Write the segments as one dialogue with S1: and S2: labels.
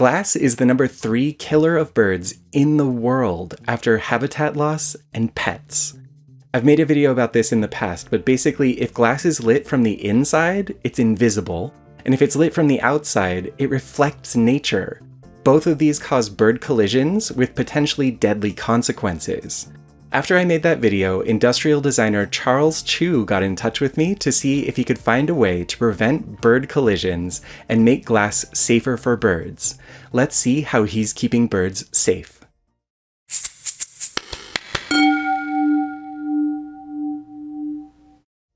S1: Glass is the number 3 killer of birds in the world after habitat loss and pets. I've made a video about this in the past, but basically if glass is lit from the inside, it's invisible, and if it's lit from the outside, it reflects nature. Both of these cause bird collisions with potentially deadly consequences. After I made that video, industrial designer Charles Chu got in touch with me to see if he could find a way to prevent bird collisions and make glass safer for birds. Let's see how he's keeping birds safe.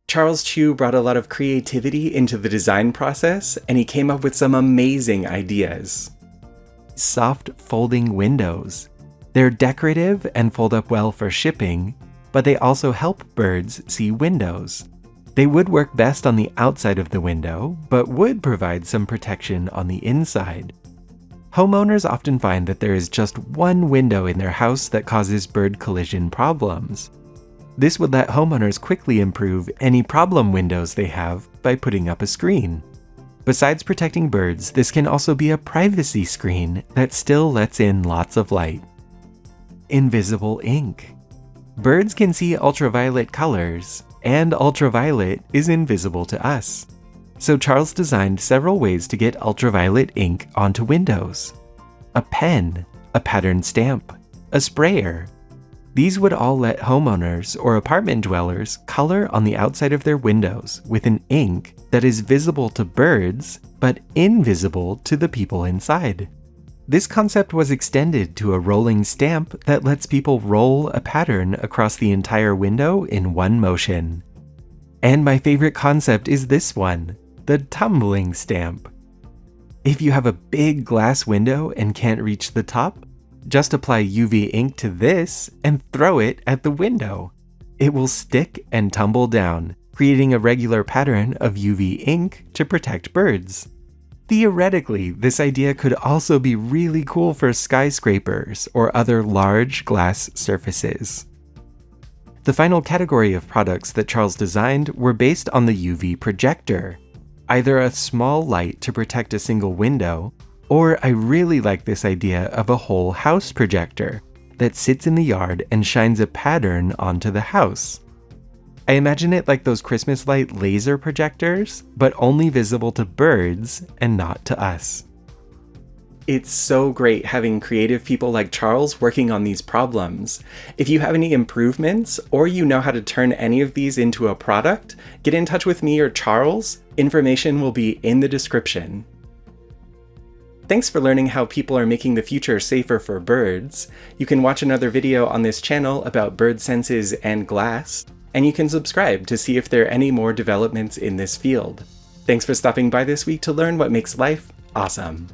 S1: Charles Chu brought a lot of creativity into the design process, and he came up with some amazing ideas. Soft folding windows. They're decorative and fold up well for shipping, but they also help birds see windows. They would work best on the outside of the window, but would provide some protection on the inside. Homeowners often find that there is just one window in their house that causes bird collision problems. This would let homeowners quickly improve any problem windows they have by putting up a screen. Besides protecting birds, this can also be a privacy screen that still lets in lots of light. Invisible ink. Birds can see ultraviolet colors, and ultraviolet is invisible to us. So Charles designed several ways to get ultraviolet ink onto windows. A pen, a patterned stamp, a sprayer. These would all let homeowners or apartment dwellers color on the outside of their windows with an ink that is visible to birds, but invisible to the people inside. This concept was extended to a rolling stamp that lets people roll a pattern across the entire window in one motion. And my favorite concept is this one, the tumbling stamp. If you have a big glass window and can't reach the top, just apply UV ink to this and throw it at the window. It will stick and tumble down, creating a regular pattern of UV ink to protect birds. Theoretically, this idea could also be really cool for skyscrapers or other large glass surfaces. The final category of products that Charles designed were based on the UV projector, either a small light to protect a single window, or I really like this idea of a whole house projector that sits in the yard and shines a pattern onto the house. I imagine it like those Christmas light laser projectors, but only visible to birds and not to us. It's so great having creative people like Charles working on these problems. If you have any improvements, or you know how to turn any of these into a product, get in touch with me or Charles. Information will be in the description. Thanks for learning how people are making the future safer for birds. You can watch another video on this channel about bird senses and glass, and you can subscribe to see if there are any more developments in this field. Thanks for stopping by this week to learn what makes life awesome.